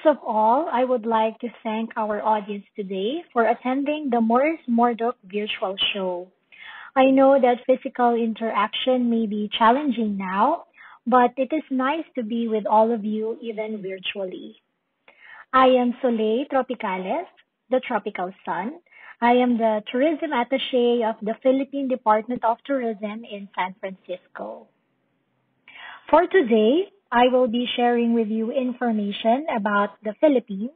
of all, I would like to thank our audience today for attending the Morris Murdock virtual show. I know that physical interaction may be challenging now, but it is nice to be with all of you even virtually. I am Soleil Tropicales, the tropical sun. I am the tourism attaché of the Philippine Department of Tourism in San Francisco. For today, I will be sharing with you information about the Philippines,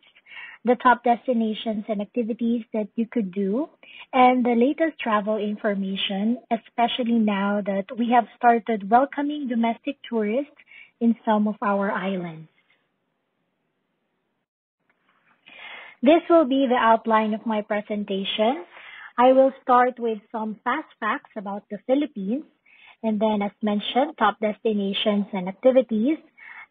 the top destinations and activities that you could do, and the latest travel information, especially now that we have started welcoming domestic tourists in some of our islands. This will be the outline of my presentation. I will start with some fast facts about the Philippines, and then, as mentioned, top destinations and activities.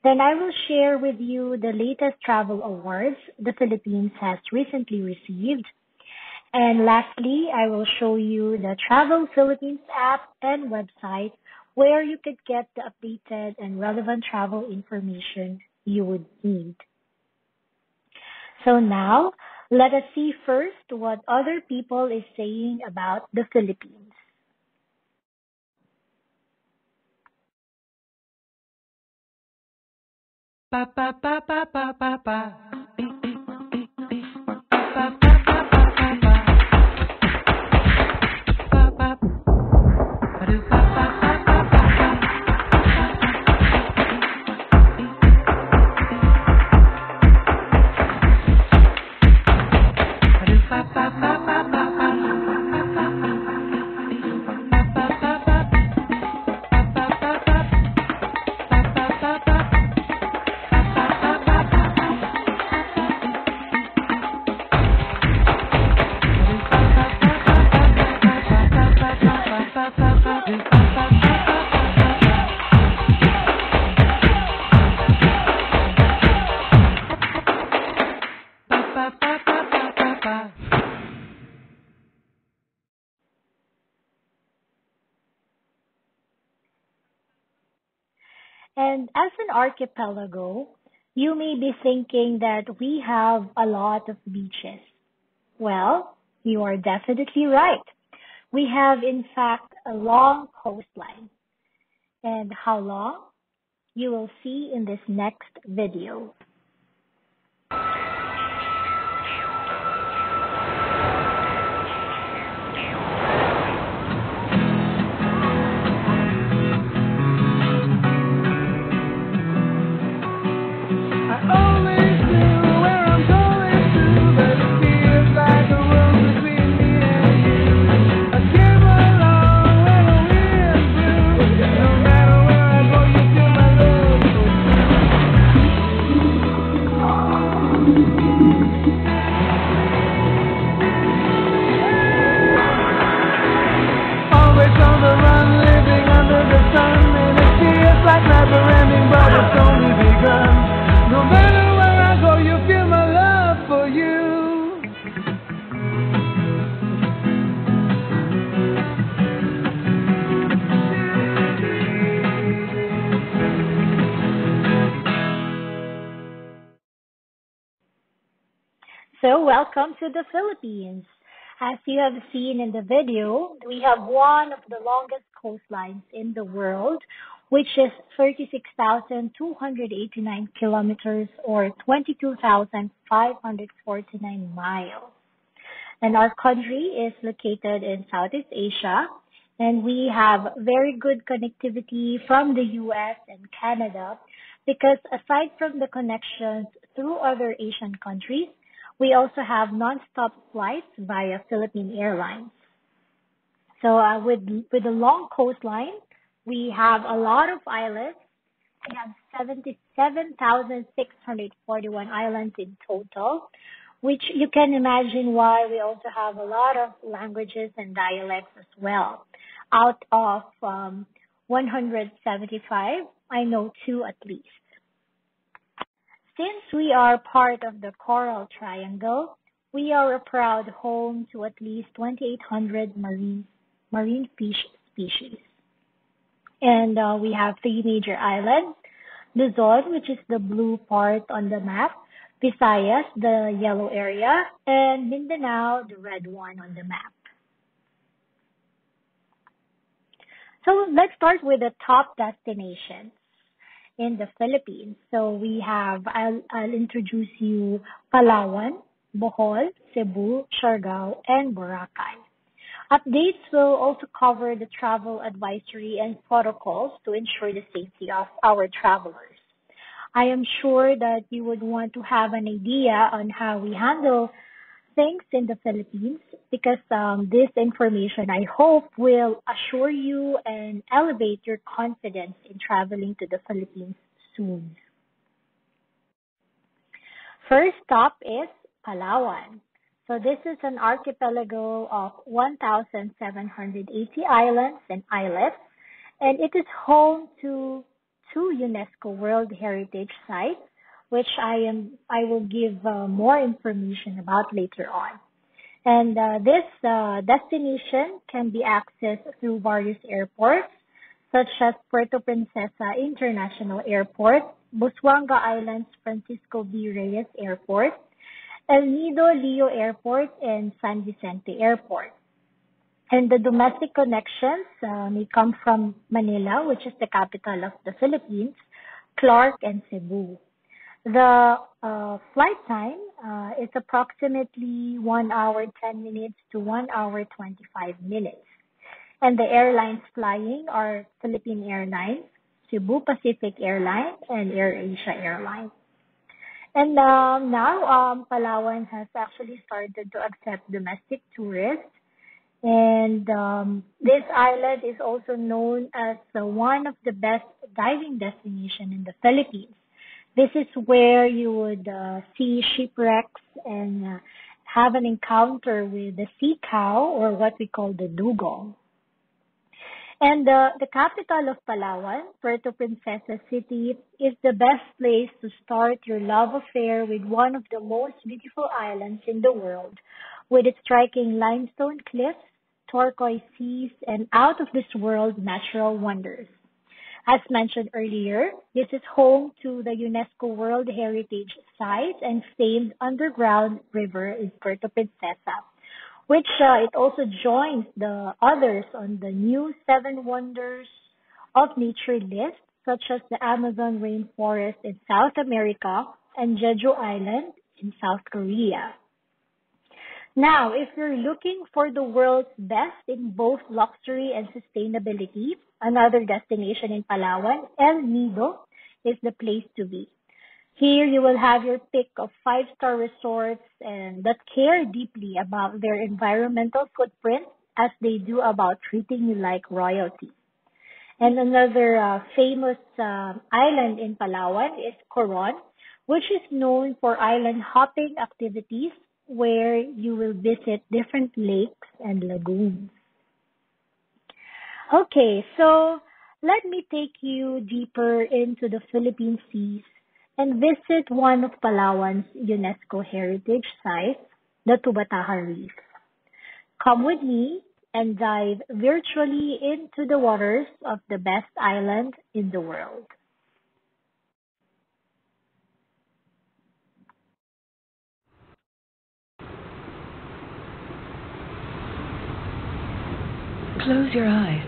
Then I will share with you the latest travel awards the Philippines has recently received. And lastly, I will show you the Travel Philippines app and website where you could get the updated and relevant travel information you would need. So now, let us see first what other people is saying about the Philippines. Pa pa pa pa pa pa pa. And as an archipelago, you may be thinking that we have a lot of beaches. Well, you are definitely right. We have, in fact, a long coastline. And how long? You will see in this next video. So, welcome to the Philippines. As you have seen in the video, we have one of the longest coastlines in the world, which is 36,289 kilometers or 22,549 miles. And our country is located in Southeast Asia, and we have very good connectivity from the US and Canada because aside from the connections through other Asian countries, we also have non-stop flights via Philippine Airlines. So with a long coastline, we have a lot of islands. We have 77,641 islands in total, which you can imagine why we also have a lot of languages and dialects as well. Out of 175, I know two at least. Since we are part of the Coral Triangle, we are a proud home to at least 2,800 marine fish species. And we have three major islands: Luzon, which is the blue part on the map, Visayas, the yellow area, and Mindanao, the red one on the map. So let's start with the top destinations in the Philippines. So I'll introduce you Palawan, Bohol, Cebu, Siargao, and Boracay. Updates will also cover the travel advisory and protocols to ensure the safety of our travelers. I am sure that you would want to have an idea on how we handle things in the Philippines because this information, I hope, will assure you and elevate your confidence in traveling to the Philippines soon. First stop is Palawan. So this is an archipelago of 1,780 islands and islets, and it is home to two UNESCO World Heritage Sites, which I will give more information about later on. And this destination can be accessed through various airports, such as Puerto Princesa International Airport, Busuanga Islands Francisco V. Reyes Airport, El Nido Leo Airport, and San Vicente Airport. And the domestic connections may come from Manila, which is the capital of the Philippines, Clark, and Cebu. The flight time is approximately 1 hour 10 minutes to 1 hour 25 minutes. And the airlines flying are Philippine Airlines, Cebu Pacific Airlines, and AirAsia Airlines. And now Palawan has actually started to accept domestic tourists. And this island is also known as one of the best diving destinations in the Philippines. This is where you would see shipwrecks and have an encounter with the sea cow, or what we call the dugong. And the capital of Palawan, Puerto Princesa City, is the best place to start your love affair with one of the most beautiful islands in the world, with its striking limestone cliffs, turquoise seas, and out-of-this-world natural wonders. As mentioned earlier, this is home to the UNESCO World Heritage Site and famed underground river in Puerto Princesa, which it also joins the others on the new Seven Wonders of Nature list, such as the Amazon rainforest in South America and Jeju Island in South Korea. Now, if you're looking for the world's best in both luxury and sustainability, another destination in Palawan, El Nido, is the place to be. Here you will have your pick of five-star resorts and that care deeply about their environmental footprint as they do about treating you like royalty. And another famous island in Palawan is Coron, which is known for island hopping activities where you will visit different lakes and lagoons. Okay, so let me take you deeper into the Philippine seas and visit one of Palawan's UNESCO heritage sites, the Tubataha Reef. Come with me and dive virtually into the waters of the best island in the world. Close your eyes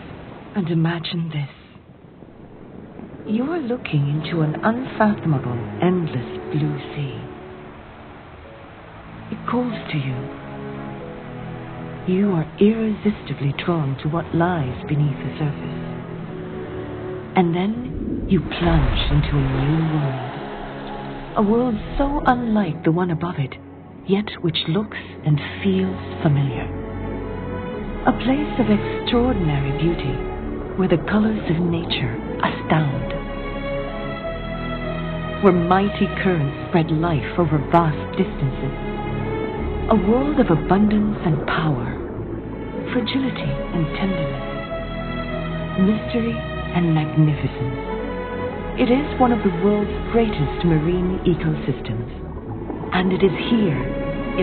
and imagine this. You are looking into an unfathomable, endless blue sea. It calls to you. You are irresistibly drawn to what lies beneath the surface. And then you plunge into a new world. A world so unlike the one above it, yet which looks and feels familiar. A place of extraordinary beauty, where the colors of nature astound. Where mighty currents spread life over vast distances. A world of abundance and power, fragility and tenderness, mystery and magnificence. It is one of the world's greatest marine ecosystems, and it is here,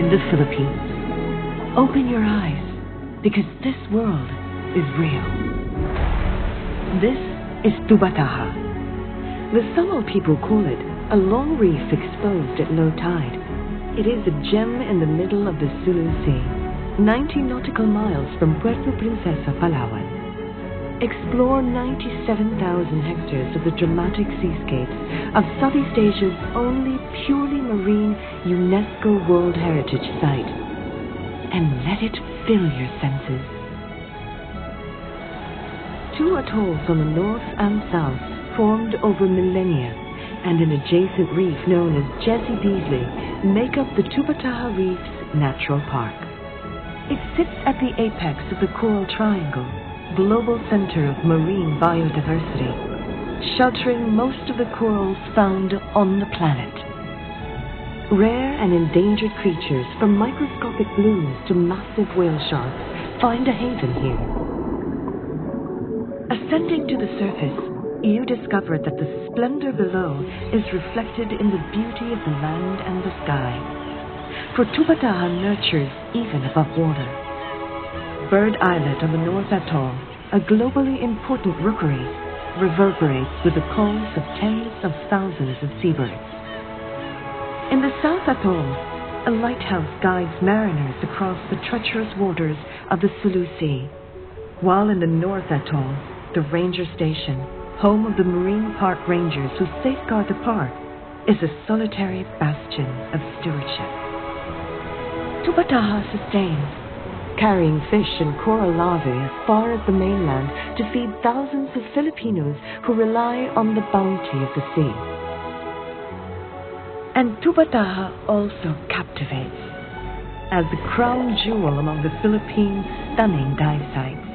in the Philippines. Open your eyes, because this world is real. This is Tubataha. The Samal people call it a long reef exposed at low tide. It is a gem in the middle of the Sulu Sea, 90 nautical miles from Puerto Princesa, Palawan. Explore 97,000 hectares of the dramatic seascapes of Southeast Asia's only purely marine UNESCO World Heritage Site, and let it fill your senses. Two atolls on the north and south, formed over millennia, and an adjacent reef known as Jessie Beasley, make up the Tubataha Reef's Natural Park. It sits at the apex of the Coral Triangle, global center of marine biodiversity, sheltering most of the corals found on the planet. Rare and endangered creatures, from microscopic blues to massive whale sharks, find a haven here. Ascending to the surface, you discover that the splendor below is reflected in the beauty of the land and the sky. For Tubataha nurtures even above water. Bird Islet on the North Atoll, a globally important rookery, reverberates with the calls of tens of thousands of seabirds. In the South Atoll, a lighthouse guides mariners across the treacherous waters of the Sulu Sea, while in the North Atoll, the Ranger Station, home of the Marine Park Rangers who safeguard the park, is a solitary bastion of stewardship. Tubataha sustains, carrying fish and coral larvae as far as the mainland to feed thousands of Filipinos who rely on the bounty of the sea. And Tubataha also captivates as the crown jewel among the Philippines' stunning dive sites.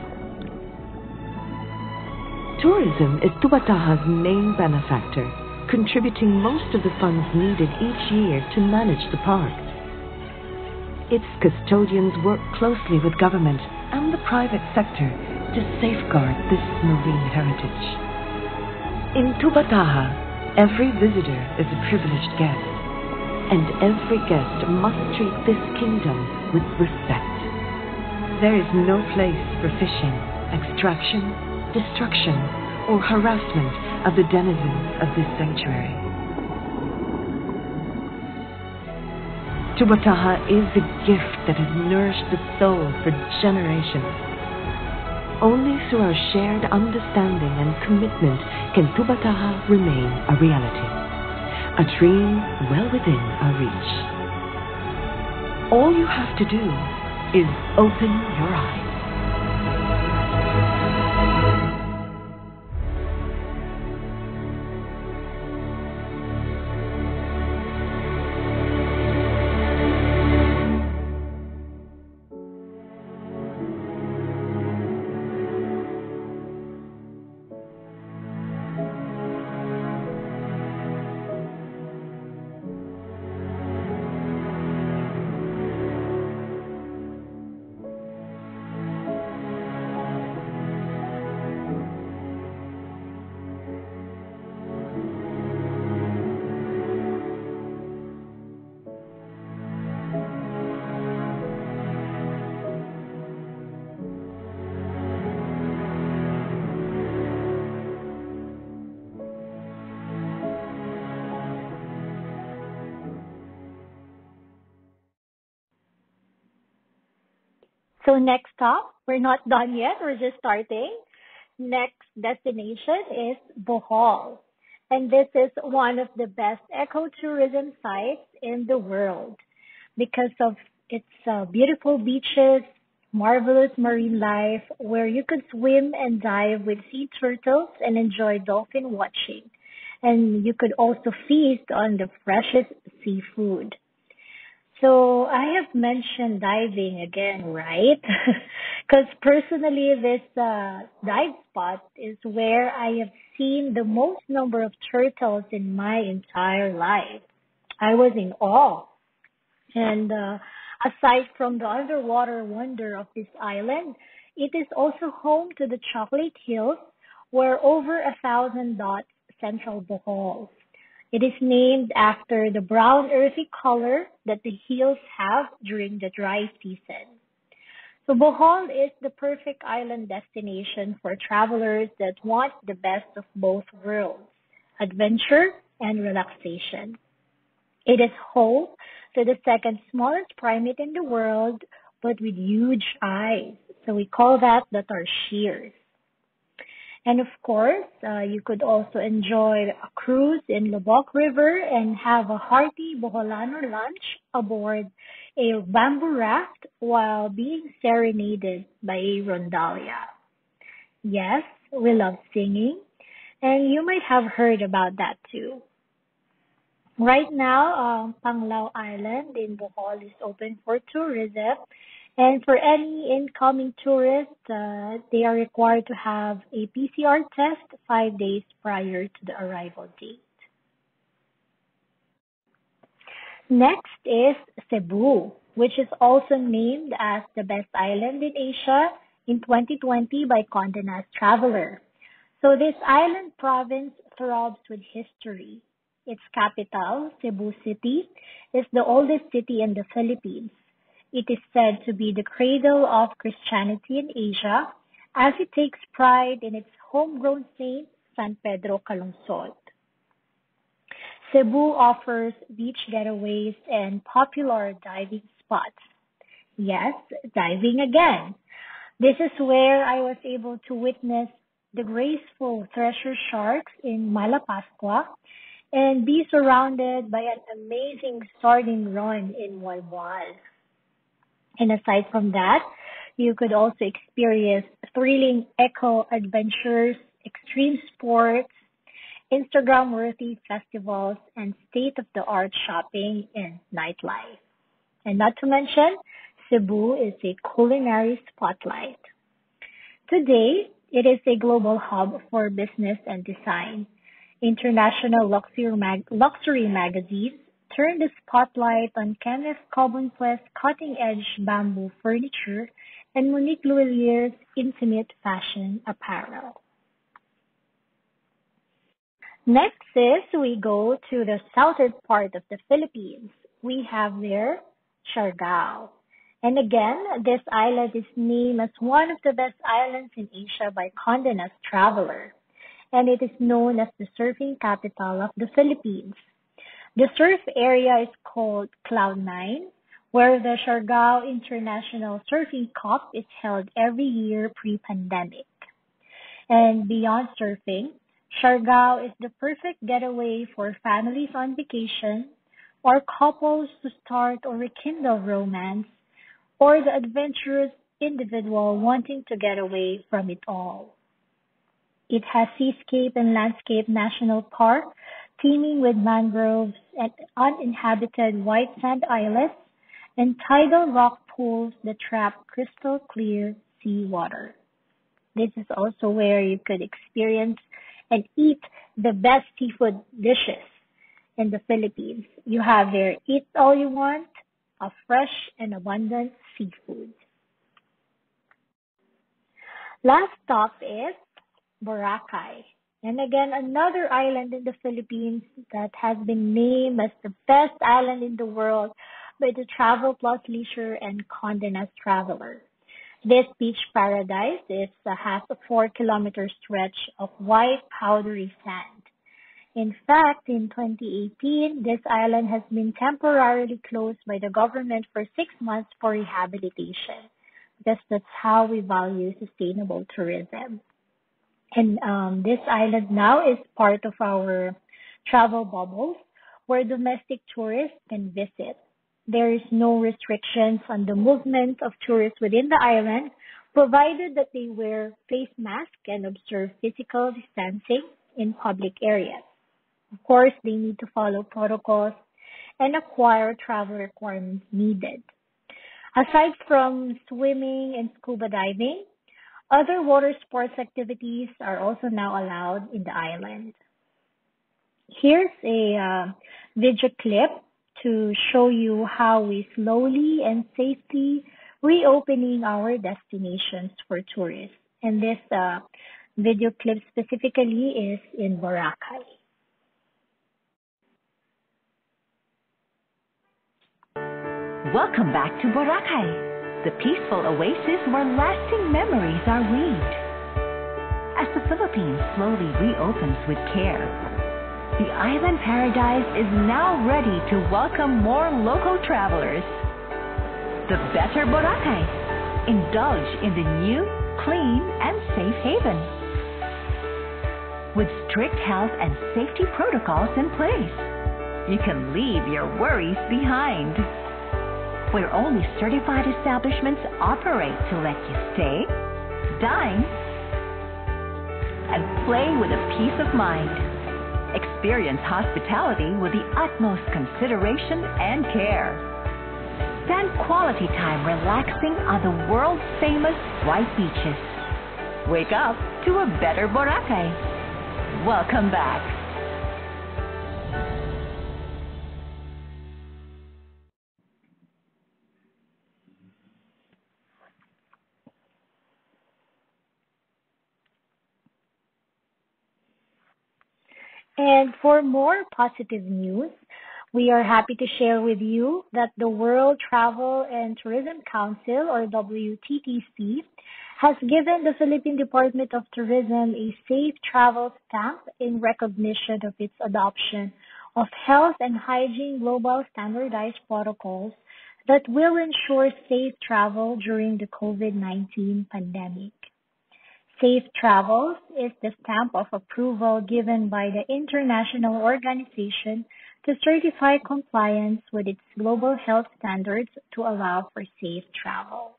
Tourism is Tubataha's main benefactor, contributing most of the funds needed each year to manage the park. Its custodians work closely with government and the private sector to safeguard this marine heritage. In Tubataha, every visitor is a privileged guest, and every guest must treat this kingdom with respect. There is no place for fishing, extraction, destruction, or harassment of the denizens of this sanctuary. Tubataha is a gift that has nourished the soul for generations. Only through our shared understanding and commitment can Tubataha remain a reality, a dream well within our reach. All you have to do is open your eyes. So next stop, we're not done yet, we're just starting. Next destination is Bohol. And this is one of the best ecotourism sites in the world because of its beautiful beaches, marvelous marine life, where you could swim and dive with sea turtles and enjoy dolphin watching. And you could also feast on the freshest seafood. So I have mentioned diving again, right? Because personally, this dive spot is where I have seen the most number of turtles in my entire life. I was in awe. And aside from the underwater wonder of this island, it is also home to the Chocolate Hills, where over 1,000 dots central Bohol. It is named after the brown earthy color that the hills have during the dry season. So Bohol is the perfect island destination for travelers that want the best of both worlds, adventure and relaxation. It is home to the second smallest primate in the world, but with huge eyes. So we call that the tarsiers. And of course, you could also enjoy a cruise in Lubbock River and have a hearty Boholano lunch aboard a bamboo raft while being serenaded by a rondalia. Yes, we love singing, and you might have heard about that too. Right now, Panglao Island in Bohol is open for tourism, and for any incoming tourists, they are required to have a PCR test 5 days prior to the arrival date. Next is Cebu, which is also named as the best island in Asia in 2020 by Condé Nast Traveler. So this island province throbs with history. Its capital, Cebu City, is the oldest city in the Philippines. It is said to be the cradle of Christianity in Asia, as it takes pride in its homegrown saint, San Pedro Calungsod. Cebu offers beach getaways and popular diving spots. Yes, diving again. This is where I was able to witness the graceful treasure sharks in Malapascua and be surrounded by an amazing sardine run in Walwal. And aside from that, you could also experience thrilling eco adventures, extreme sports, Instagram-worthy festivals, and state-of-the-art shopping and nightlife. And not to mention, Cebu is a culinary spotlight. Today, it is a global hub for business and design. International luxury magazines turn the spotlight on Kenneth Cobblepas's cutting-edge bamboo furniture and Monique Louis's intimate fashion apparel. Next is we go to the southern part of the Philippines. We have there Siargao. And again, this island is named as one of the best islands in Asia by Condé Nast Traveler. And it is known as the surfing capital of the Philippines. The surf area is called Cloud Nine, where the Siargao International Surfing Cup is held every year pre-pandemic. And beyond surfing, Siargao is the perfect getaway for families on vacation or couples to start or rekindle romance or the adventurous individual wanting to get away from it all. It has Seascape and Landscape National Park, teeming with mangroves and uninhabited white sand islets and tidal rock pools that trap crystal clear seawater. This is also where you could experience and eat the best seafood dishes in the Philippines. You have there eat all you want of fresh and abundant seafood. Last stop is Boracay. And again, another island in the Philippines that has been named as the best island in the world by the Travel Plus Leisure and Condé Nast Traveler. This beach paradise has a 4-kilometer stretch of white powdery sand. In fact, in 2018, this island has been temporarily closed by the government for 6 months for rehabilitation, because that's how we value sustainable tourism. And this island now is part of our travel bubbles where domestic tourists can visit. There is no restrictions on the movement of tourists within the island, provided that they wear face masks and observe physical distancing in public areas. Of course, they need to follow protocols and acquire travel requirements needed. Aside from swimming and scuba diving, other water sports activities are also now allowed in the island. Here's a video clip to show you how we slowly and safely reopening our destinations for tourists. And this video clip specifically is in Boracay. Welcome back to Boracay, the peaceful oasis where lasting memories are weaved. As the Philippines slowly reopens with care, The island paradise is now ready to welcome more local travelers. The Better Boracay. Indulge in the new, clean, and safe haven. With strict health and safety protocols in place, you can leave your worries behind. Where only certified establishments operate to let you stay, dine, and play with a peace of mind. Experience hospitality with the utmost consideration and care. Spend quality time relaxing on the world-famous white beaches. Wake up to a better Boracay. Welcome back. And for more positive news, we are happy to share with you that the World Travel and Tourism Council, or WTTC, has given the Philippine Department of Tourism a safe travel stamp in recognition of its adoption of health and hygiene global standardized protocols that will ensure safe travel during the COVID-19 pandemic. Safe Travels is the stamp of approval given by the international organization to certify compliance with its global health standards to allow for safe travel.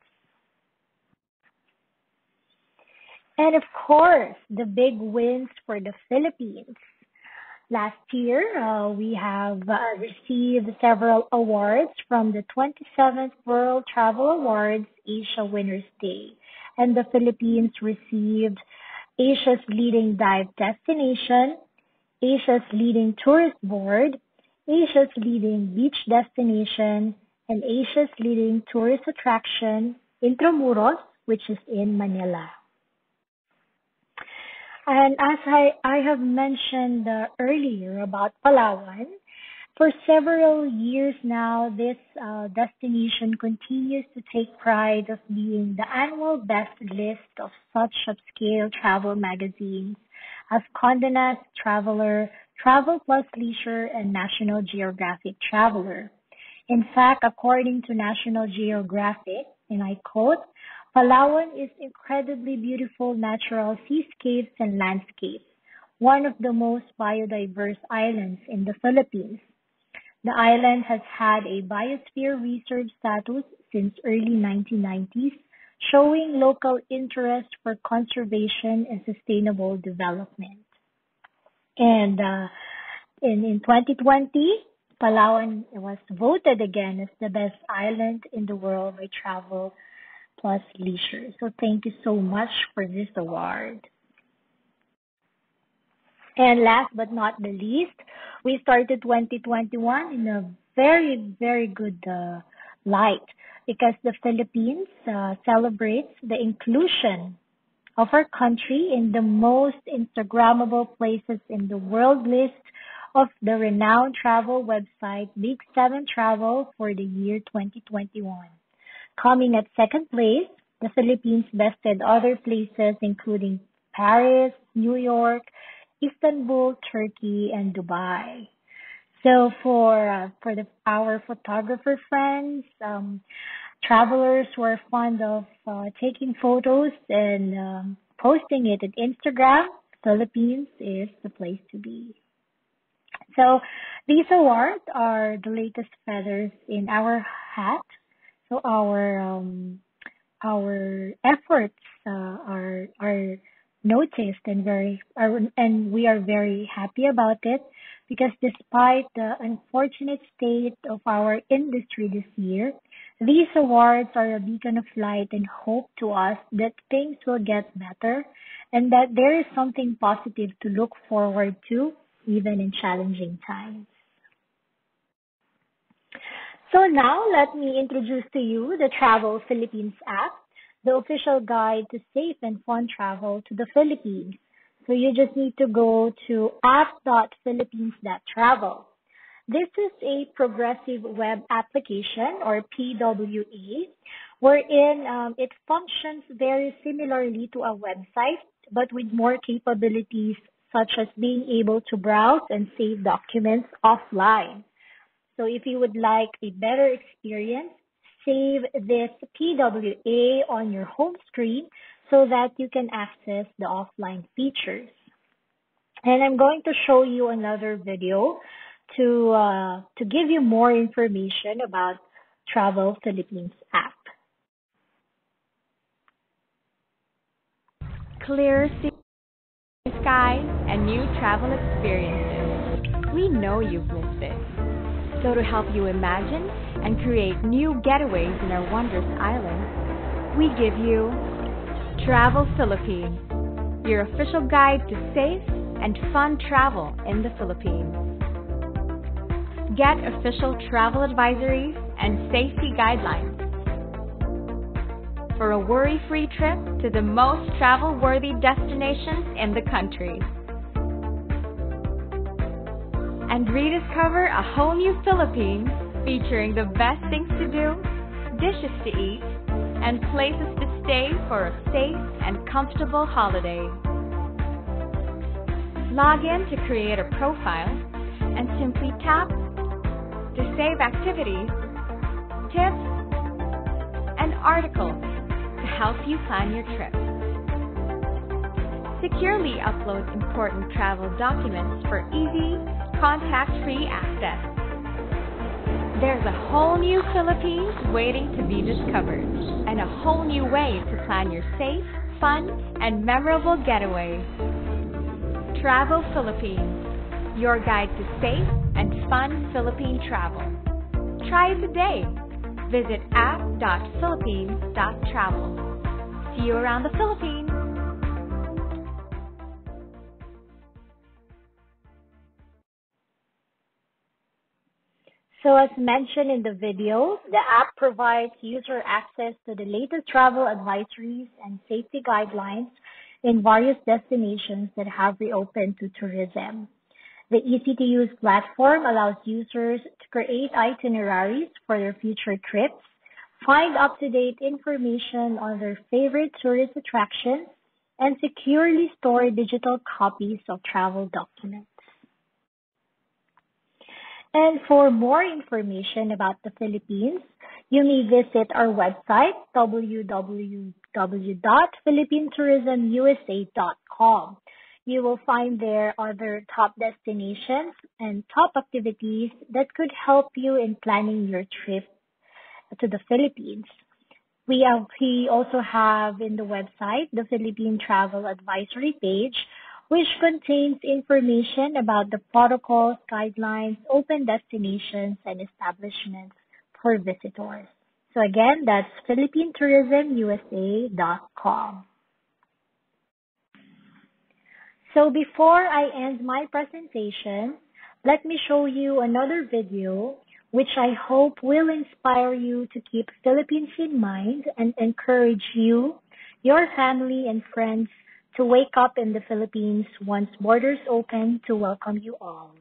And of course, the big wins for the Philippines. Last year, we have received several awards from the 27th World Travel Awards Asia Winners Day. And the Philippines received Asia's leading dive destination, Asia's leading tourist board, Asia's leading beach destination, and Asia's leading tourist attraction, Intramuros, which is in Manila. And as I have mentioned earlier about Palawan, for several years now, this destination continues to take pride of being the annual best list of such upscale travel magazines as Condé Nast Traveler, Travel Plus Leisure, and National Geographic Traveler. In fact, according to National Geographic, and I quote, Palawan is incredibly beautiful natural seascapes and landscapes, one of the most biodiverse islands in the Philippines. The island has had a biosphere reserve status since early 1990s, showing local interest for conservation and sustainable development. And in 2020, Palawan was voted again as the best island in the world by Travel Plus Leisure. So thank you so much for this award. And last but not the least, we started 2021 in a very, very good light because the Philippines celebrates the inclusion of our country in the most Instagrammable places in the world list of the renowned travel website Big Seven Travel for the year 2021. Coming at second place, the Philippines bested other places including Paris, New York, Istanbul, Turkey, and Dubai. So for our photographer friends, travelers who are fond of taking photos and posting it on Instagram, Philippines is the place to be. So these awards are the latest feathers in our hat. So our efforts are noticed and we are very happy about it because despite the unfortunate state of our industry this year, these awards are a beacon of light and hope to us that things will get better and that there is something positive to look forward to even in challenging times. So now let me introduce to you the Travel Philippines app, the official guide to safe and fun travel to the Philippines. So you just need to go to app.philippines.travel. This is a progressive web application or PWA wherein it functions very similarly to a website but with more capabilities such as being able to browse and save documents offline. So if you would like a better experience, save this PWA on your home screen so that you can access the offline features. And I'm going to show you another video to give you more information about Travel Philippines app. Clear skies and new travel experiences. We know you've missed it. So to help you imagine and create new getaways in our wondrous island, we give you Travel Philippine, your official guide to safe and fun travel in the Philippines. Get official travel advisories and safety guidelines for a worry-free trip to the most travel-worthy destinations in the country. And rediscover a whole new Philippines featuring the best things to do, dishes to eat, and places to stay for a safe and comfortable holiday. Log in to create a profile and simply tap to save activities, tips, and articles to help you plan your trip. Securely upload important travel documents for easy, contact-free access. There's a whole new Philippines waiting to be discovered, and a whole new way to plan your safe, fun, and memorable getaway. Travel Philippines, your guide to safe and fun Philippine travel. Try it today. Visit app.philippines.travel. See you around the Philippines. So as mentioned in the video, the app provides user access to the latest travel advisories and safety guidelines in various destinations that have reopened to tourism. The easy-to-use platform allows users to create itineraries for their future trips, find up-to-date information on their favorite tourist attractions, and securely store digital copies of travel documents. And for more information about the Philippines, you may visit our website, www.philippinetourismusa.com. You will find there other top destinations and top activities that could help you in planning your trip to the Philippines. We also have in the website the Philippine Travel Advisory page, which contains information about the protocols, guidelines, open destinations, and establishments for visitors. So again, that's philippinetourismusa.com. So before I end my presentation, let me show you another video which I hope will inspire you to keep Philippines in mind and encourage you, your family, and friends to wake up in the Philippines once borders open to welcome you all.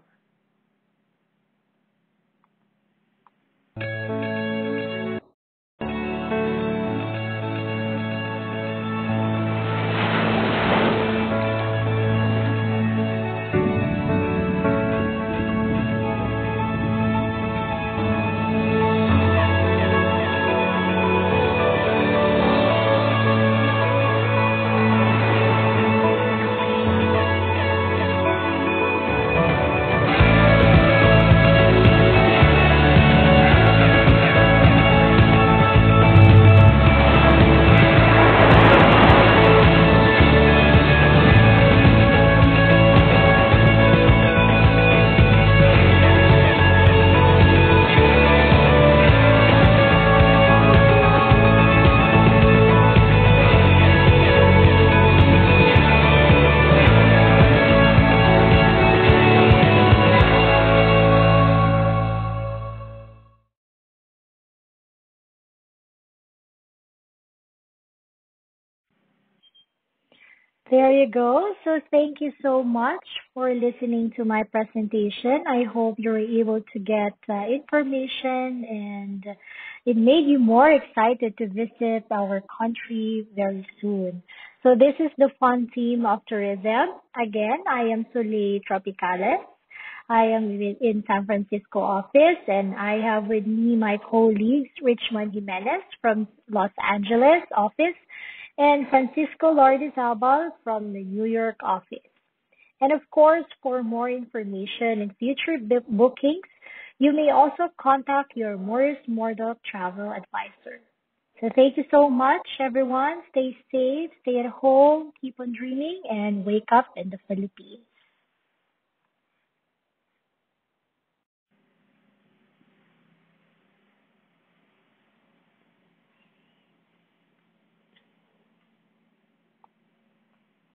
There you go. So thank you so much for listening to my presentation. I hope you were able to get information and it made you more excited to visit our country very soon. So this is the fun theme of tourism. Again, I am Suli Tropicales. I am in San Francisco office and I have with me my colleagues Richmond Jimenez from Los Angeles office and Francisco Lourdizabal from the New York office. And of course, for more information and future bookings, you may also contact your Morris Murdock Travel advisor. So thank you so much, everyone. Stay safe, stay at home, keep on dreaming, and wake up in the Philippines.